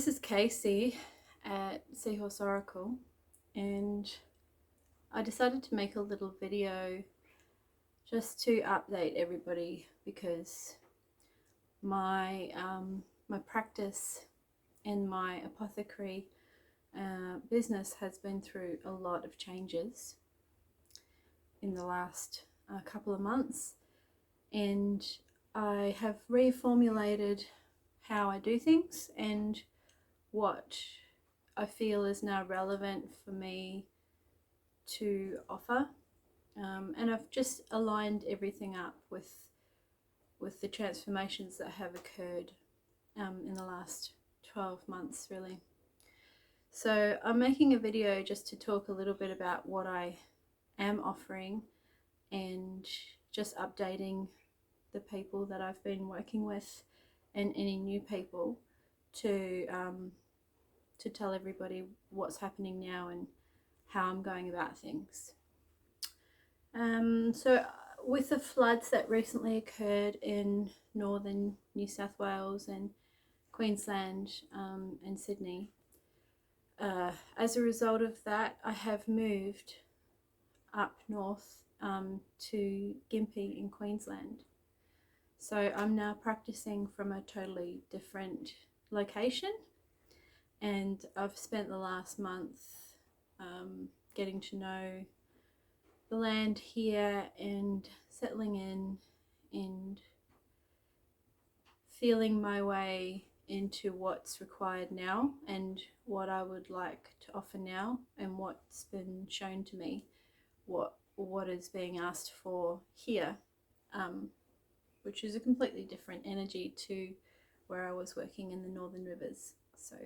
this is Casey at Seahorse Oracle, and I decided to make a little video just to update everybody because my my practice and my apothecary business has been through a lot of changes in the last couple of months, and I have reformulated how I do things and what I feel is now relevant for me to offer, and I've just aligned everything up with the transformations that have occurred in the last 12 months really. So I'm making a video just to talk a little bit about what I am offering and just updating the people that I've been working with and any new people to tell everybody what's happening now and how I'm going about things. So with the floods that recently occurred in northern New South Wales and Queensland and Sydney, as a result of that, I have moved up north to Gympie in Queensland. So I'm now practicing from a totally different location, and I've spent the last month getting to know the land here and settling in and feeling my way into what's required now and what I would like to offer now and what's been shown to me, what is being asked for here, which is a completely different energy to where I was working in the Northern Rivers. So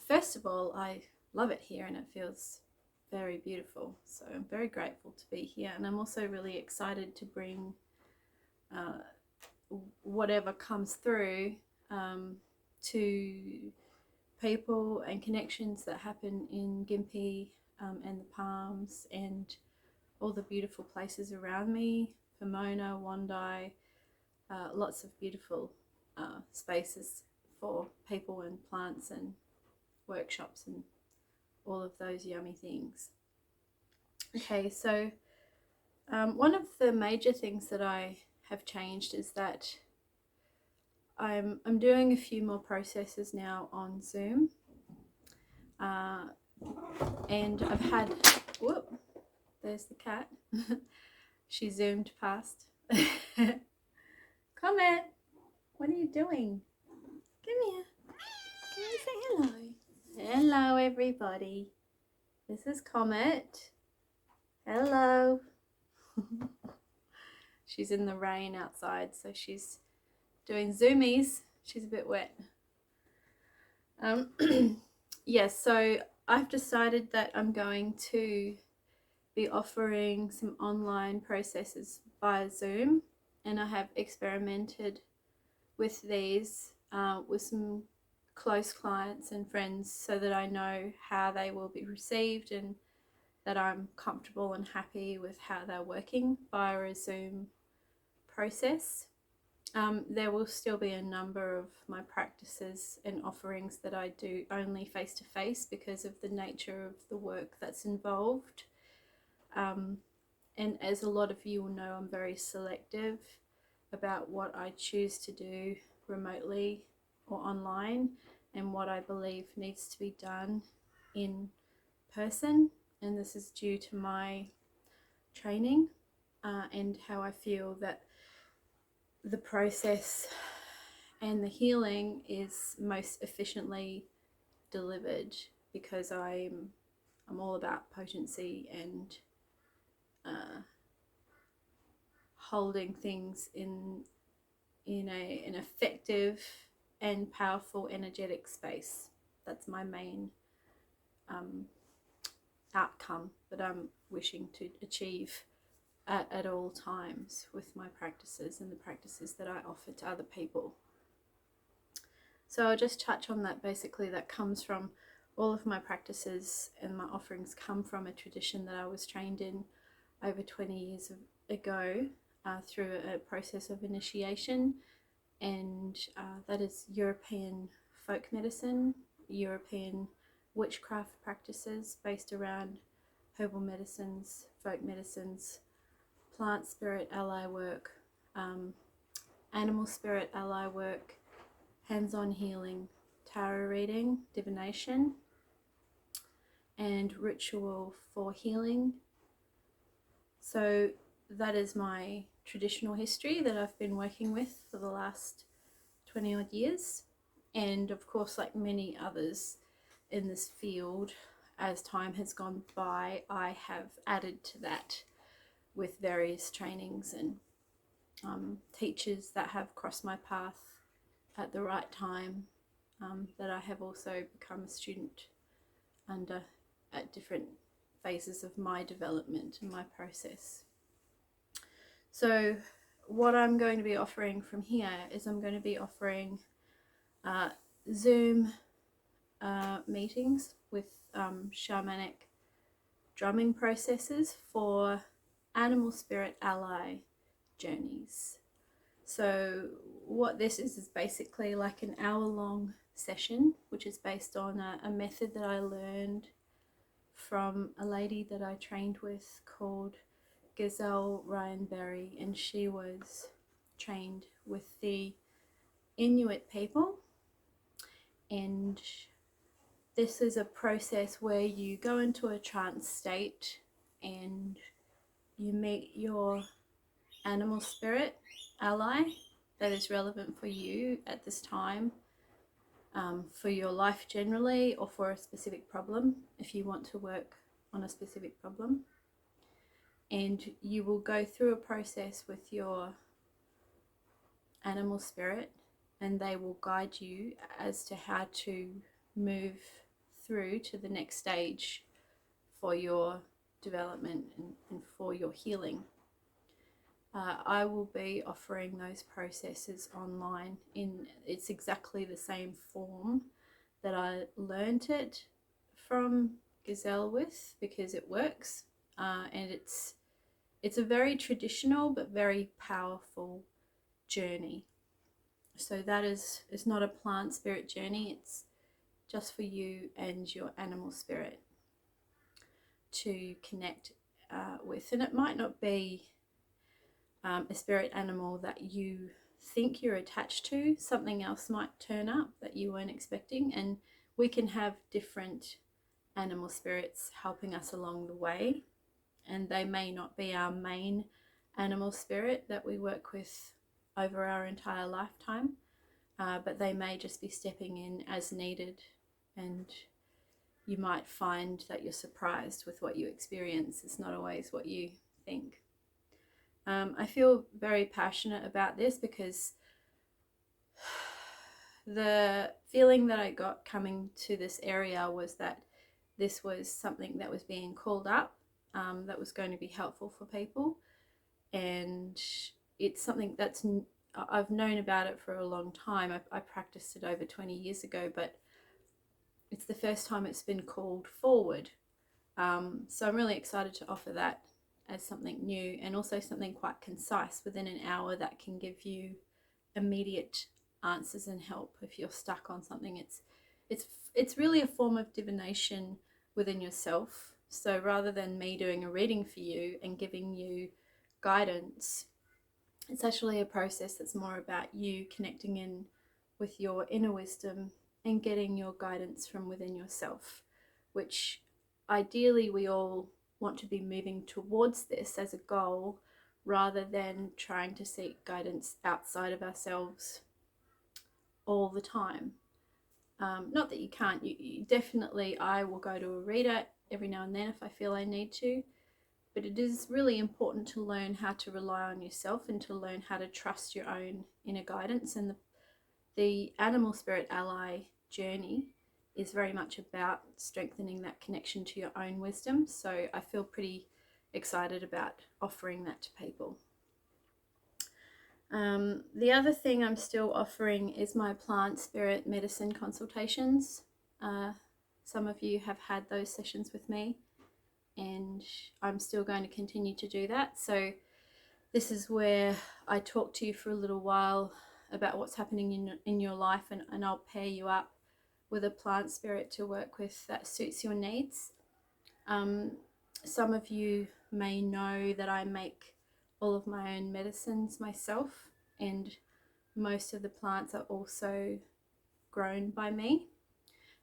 first of all, I love it here and it feels very beautiful. So I'm very grateful to be here, and I'm also really excited to bring whatever comes through to people and connections that happen in Gympie and the Palms and all the beautiful places around me, Pomona, Wandai, lots of beautiful spaces for people and plants and workshops and all of those yummy things. Okay, so one of the major things that I have changed is that I'm doing a few more processes now on Zoom, and I've had, whoop, there's the cat. She zoomed past. Comet, what are you doing? Come here. Can you say hello? Hello everybody. This is Comet. Hello. She's in the rain outside, so she's doing zoomies. She's a bit wet. Yes, so I've decided that I'm going to be offering some online processes via Zoom, and I have experimented with these with some close clients and friends so that I know how they will be received and that I'm comfortable and happy with how they're working via a Zoom process. There will still be a number of my practices and offerings that I do only face-to-face because of the nature of the work that's involved. And as a lot of you will know, I'm very selective about what I choose to do remotely or online and what I believe needs to be done in person, and this is due to my training and how I feel that the process and the healing is most efficiently delivered, because I'm all about potency and holding things in an effective and powerful energetic space. That's my main outcome that I'm wishing to achieve at all times with my practices and the practices that I offer to other people. So I'll just touch on that. Basically, that comes from all of my practices, and my offerings come from a tradition that I was trained in over 20 years ago through a process of initiation and that is European folk medicine, European witchcraft practices based around herbal medicines, folk medicines, plant spirit ally work, animal spirit ally work, hands-on healing, tarot reading, divination, and ritual for healing. So that is my traditional history that I've been working with for the last 20 odd years. And of course, like many others in this field, as time has gone by, I have added to that with various trainings and teachers that have crossed my path at the right time, that I have also become a student under at different phases of my development and my process. So what I'm going to be offering from here is I'm going to be offering Zoom meetings with shamanic drumming processes for animal spirit ally journeys. So what this is basically like an hour-long session, which is based on a method that I learned from a lady that I trained with called Gazelle Ryan Berry, and she was trained with the Inuit people. And this is a process where you go into a trance state and you meet your animal spirit ally that is relevant for you at this time, for your life generally, or for a specific problem if you want to work on a specific problem. And you will go through a process with your animal spirit, and they will guide you as to how to move through to the next stage for your development and for your healing. I will be offering those processes online it's exactly the same form that I learned it from Gazelle with, because it works, and it's a very traditional but very powerful journey. So that is, it's not a plant spirit journey, it's just for you and your animal spirit to connect with. And it might not be a spirit animal that you think you're attached to. Something else might turn up that you weren't expecting, and we can have different animal spirits helping us along the way, and they may not be our main animal spirit that we work with over our entire lifetime, but they may just be stepping in as needed, and you might find that you're surprised with what you experience. It's not always what you think. I feel very passionate about this because the feeling that I got coming to this area was that this was something that was being called up, that was going to be helpful for people, and it's something that's I've known about it for a long time. I practiced it over 20 years ago, but it's the first time it's been called forward. So I'm really excited to offer that as something new, and also something quite concise within an hour that can give you immediate answers and help if you're stuck on something. It's really a form of divination within yourself. So rather than me doing a reading for you and giving you guidance, it's actually a process that's more about you connecting in with your inner wisdom and getting your guidance from within yourself, which ideally we all want to be moving towards this as a goal, rather than trying to seek guidance outside of ourselves all the time. Not that you can't, you definitely, I will go to a reader every now and then if I feel I need to, but it is really important to learn how to rely on yourself and to learn how to trust your own inner guidance. And the animal spirit ally journey is very much about strengthening that connection to your own wisdom. So I feel pretty excited about offering that to people. The other thing I'm still offering is my plant spirit medicine consultations. Some of you have had those sessions with me, and I'm still going to continue to do that. So this is where I talk to you for a little while about what's happening in your life, and I'll pair you up with a plant spirit to work with that suits your needs. Some of you may know that I make all of my own medicines myself, and most of the plants are also grown by me.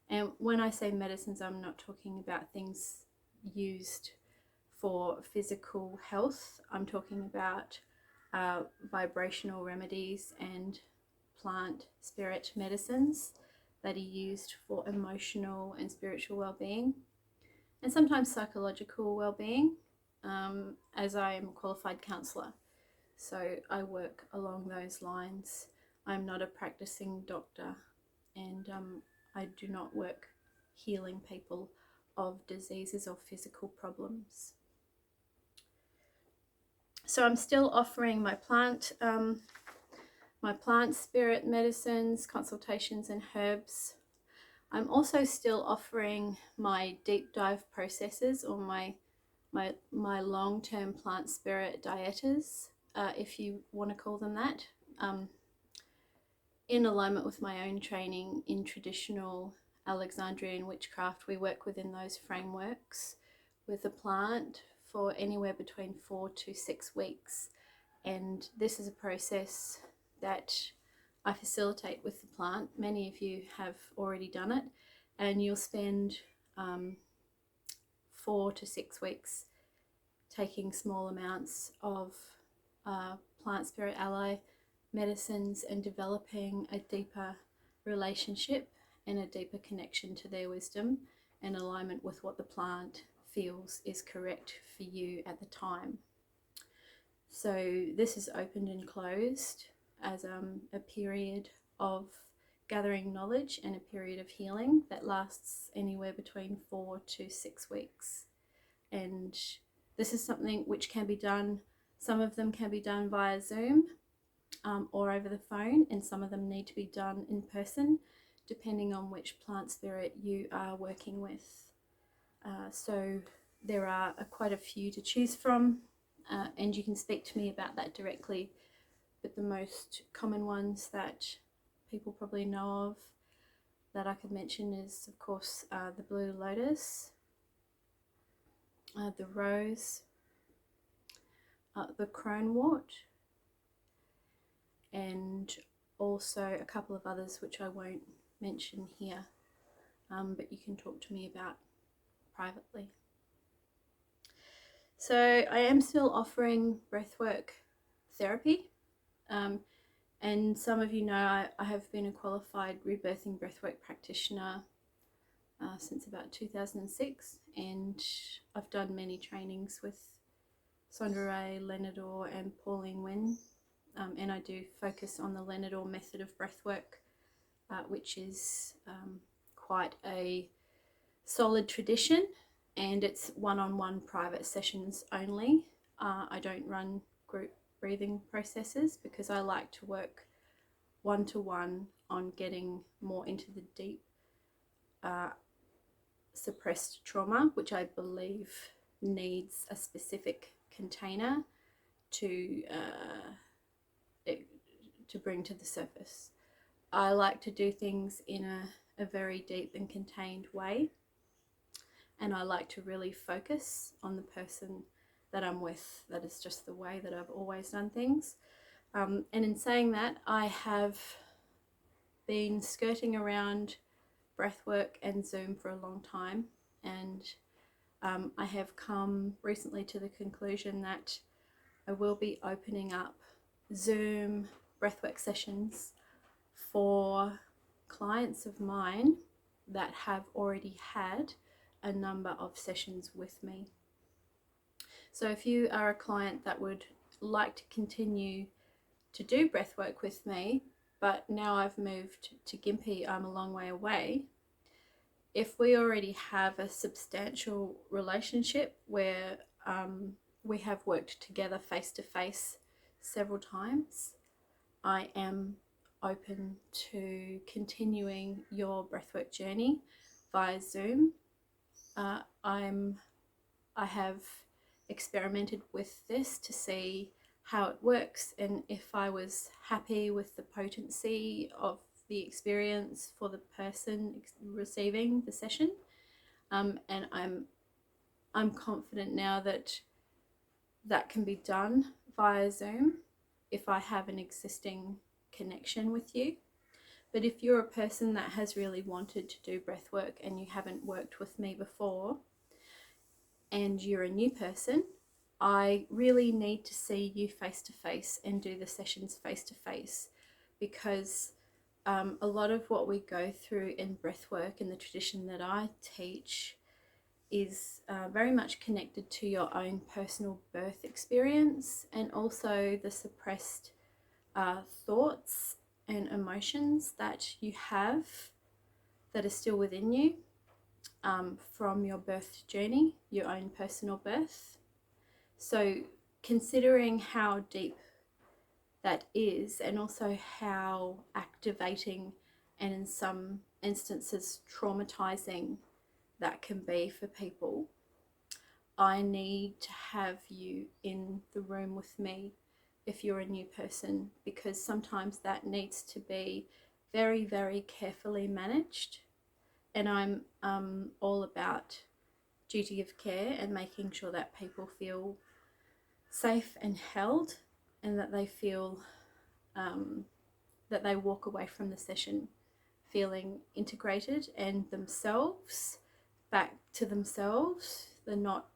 And when I say medicines, I'm not talking about things used for physical health. I'm talking about vibrational remedies and plant spirit medicines that are used for emotional and spiritual well-being, and sometimes psychological well-being, as I am a qualified counsellor. So I work along those lines. I'm not a practicing doctor, and I do not work healing people of diseases or physical problems. So I'm still offering my plant spirit medicines, consultations and herbs. I'm also still offering my deep dive processes, or my long-term plant spirit dietas, if you want to call them that, in alignment with my own training in traditional Alexandrian witchcraft. We work within those frameworks with a plant for anywhere between 4 to 6 weeks, and this is a process that I facilitate with the plant. Many of you have already done it, and you'll spend 4 to 6 weeks taking small amounts of plant spirit ally medicines and developing a deeper relationship and a deeper connection to their wisdom and alignment with what the plant feels is correct for you at the time. So this is opened and closed as a period of gathering knowledge and a period of healing that lasts anywhere between 4 to 6 weeks. And this is something which can be done, some of them can be done via Zoom or over the phone, and some of them need to be done in person, depending on which plant spirit you are working with. So there are quite a few to choose from, and you can speak to me about that directly. But the most common ones that people probably know of that I could mention is, of course, the blue lotus, the rose, the cronewort, and also a couple of others which I won't mention here, but you can talk to me about privately. So I am still offering breathwork therapy, and some of you know I have been a qualified rebirthing breathwork practitioner since about 2006, and I've done many trainings with Sondra Ray, Leonard Orr and Pauline Wynn, and I do focus on the Leonard Orr method of breathwork, which is quite a solid tradition, and it's one-on-one private sessions only. I don't run group breathing processes because I like to work one-to-one on getting more into the deep suppressed trauma, which I believe needs a specific container to bring to the surface. I like to do things in a very deep and contained way, and I like to really focus on the person that I'm with. That is just the way that I've always done things. And in saying that, I have been skirting around breathwork and Zoom for a long time, and I have come recently to the conclusion that I will be opening up Zoom breathwork sessions for clients of mine that have already had a number of sessions with me. So if you are a client that would like to continue to do breathwork with me, but now I've moved to Gympie, I'm a long way away, if we already have a substantial relationship where we have worked together face to face several times, I am open to continuing your breathwork journey via Zoom. I have experimented with this to see how it works and if I was happy with the potency of the experience for the person receiving the session. And I'm confident now that that can be done via Zoom if I have an existing connection with you. But if you're a person that has really wanted to do breath work and you haven't worked with me before and you're a new person, I really need to see you face to face and do the sessions face to face, because a lot of what we go through in breath work in the tradition that I teach is very much connected to your own personal birth experience, and also the suppressed thoughts and emotions that you have that are still within you from your birth journey, your own personal birth. So considering how deep that is, and also how activating and in some instances traumatizing that can be for people, I need to have you in the room with me if you're a new person, because sometimes that needs to be very, very carefully managed. And I'm all about duty of care and making sure that people feel safe and held, and that they feel that they walk away from the session feeling integrated and themselves, back to themselves. They're not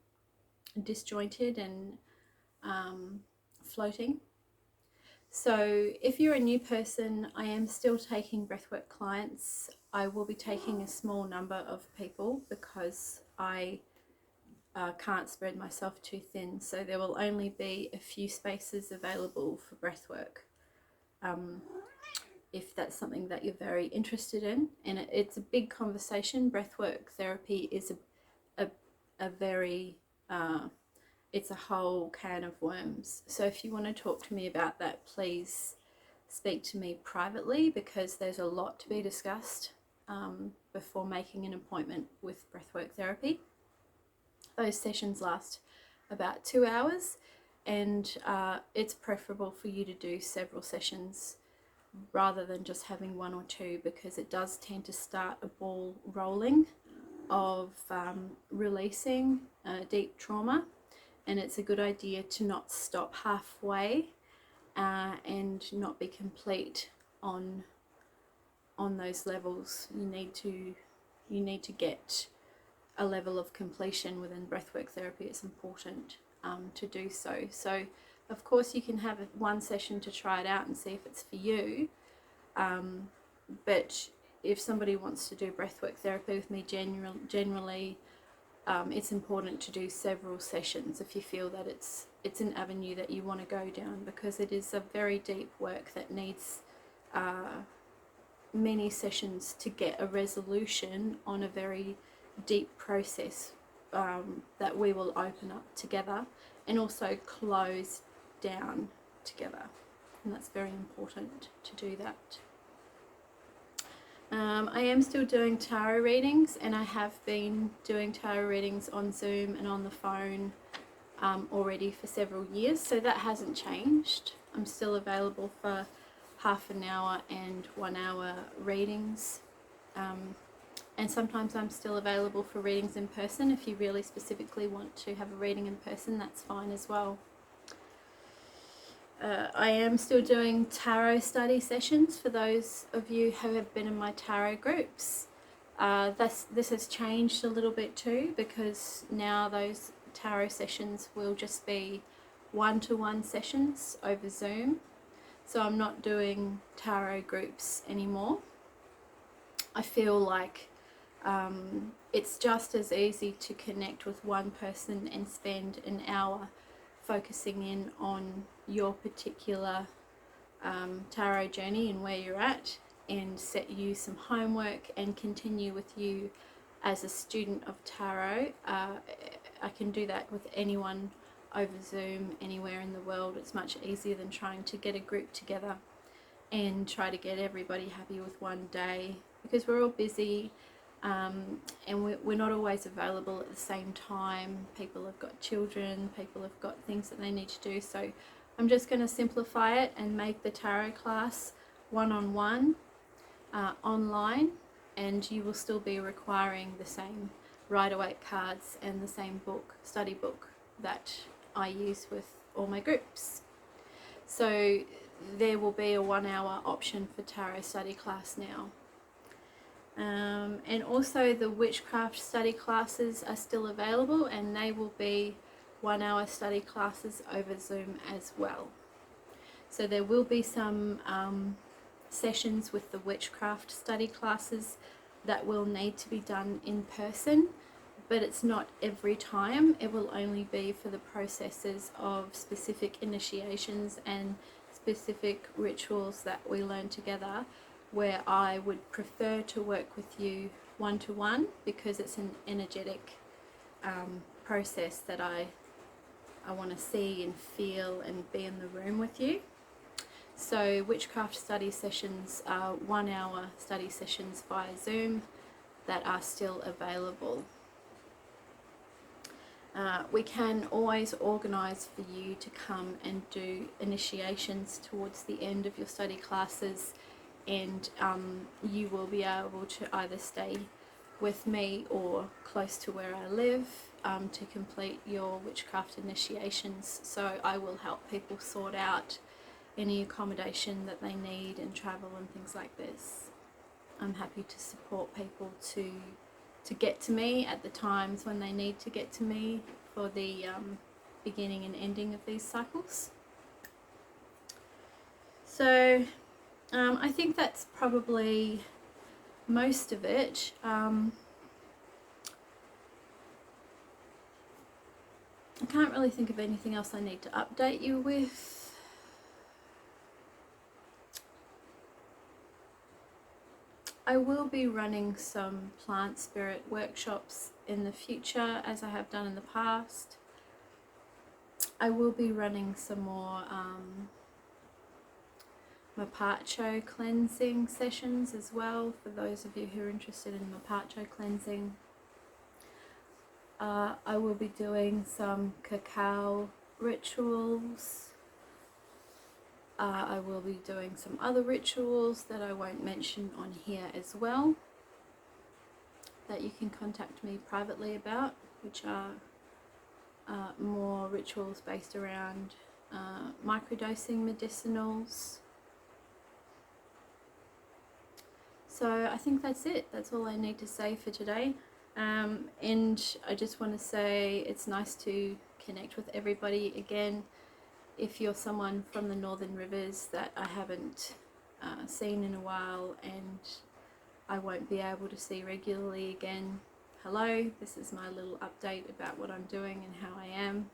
disjointed and floating. So if you're a new person, I am still taking breathwork clients. I will be taking a small number of people because I can't spread myself too thin. So there will only be a few spaces available for breathwork. If that's something that you're very interested in, and it's a big conversation. Breathwork therapy is a very it's a whole can of worms. So if you want to talk to me about that, please speak to me privately, because there's a lot to be discussed before making an appointment with breathwork therapy. Those sessions last about 2 hours, and it's preferable for you to do several sessions rather than just having one or two, because it does tend to start a ball rolling of releasing deep trauma. And it's a good idea to not stop halfway and not be complete on those levels. You need to get a level of completion within breathwork therapy. It's important to do so. So of course you can have one session to try it out and see if it's for you, but if somebody wants to do breathwork therapy with me, generally it's important to do several sessions if you feel that it's an avenue that you want to go down, because it is a very deep work that needs many sessions to get a resolution on a very deep process that we will open up together and also close down together, and that's very important to do that. I am still doing tarot readings, and I have been doing tarot readings on Zoom and on the phone already for several years, so that hasn't changed. I'm still available for half an hour and 1 hour readings, and sometimes I'm still available for readings in person. If you really specifically want to have a reading in person, that's fine as well. I am still doing tarot study sessions for those of you who have been in my tarot groups. This has changed a little bit too, because now those tarot sessions will just be one-to-one sessions over Zoom. So I'm not doing tarot groups anymore. I feel like it's just as easy to connect with one person and spend an hour focusing in on your particular tarot journey and where you're at, and set you some homework and continue with you as a student of tarot. I can do that with anyone over Zoom anywhere in the world. It's much easier than trying to get a group together and try to get everybody happy with one day, because we're all busy. And we're not always available at the same time. People have got children, people have got things that they need to do, so I'm just going to simplify it and make the tarot class one-on-one online, and you will still be requiring the same Rider-Waite cards and the same book, study book, that I use with all my groups. So there will be a 1 hour option for tarot study class now. And also the witchcraft study classes are still available, and they will be 1 hour study classes over Zoom as well. So there will be some sessions with the witchcraft study classes that will need to be done in person, but it's not every time. It will only be for the processes of specific initiations and specific rituals that we learn together, where I would prefer to work with you one-to-one, because it's an energetic process that I want to see and feel and be in the room with you. So witchcraft study sessions are 1 hour study sessions via Zoom that are still available. We can always organise for you to come and do initiations towards the end of your study classes, and you will be able to either stay with me or close to where I live to complete your witchcraft initiations. So I will help people sort out any accommodation that they need and travel and things like this. I'm happy to support people to get to me at the times when they need to get to me for the beginning and ending of these cycles. So I think that's probably most of it. I can't really think of anything else I need to update you with. I will be running some plant spirit workshops in the future, as I have done in the past. I will be running some more Mapacho cleansing sessions as well, for those of you who are interested in Mapacho cleansing. I will be doing some cacao rituals. I will be doing some other rituals that I won't mention on here as well, that you can contact me privately about, which are more rituals based around microdosing medicinals. So I think that's it. That's all I need to say for today. And I just want to say it's nice to connect with everybody again. If you're someone from the Northern Rivers that I haven't seen in a while and I won't be able to see regularly again, hello, this is my little update about what I'm doing and how I am.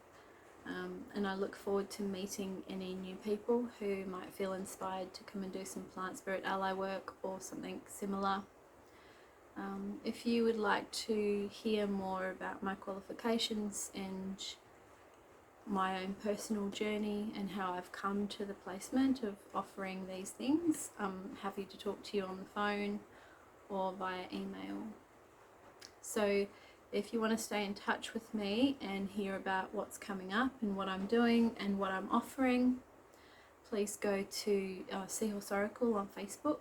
And I look forward to meeting any new people who might feel inspired to come and do some plant spirit ally work or something similar. If you would like to hear more about my qualifications and my own personal journey and how I've come to the placement of offering these things, I'm happy to talk to you on the phone or via email. So if you want to stay in touch with me and hear about what's coming up and what I'm doing and what I'm offering, please go to Seahorse Oracle on Facebook,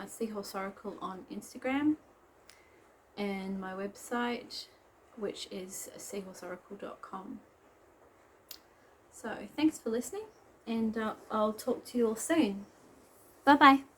Seahorse Oracle on Instagram, and my website, which is seahorseoracle.com. So thanks for listening, and I'll talk to you all soon. Bye bye.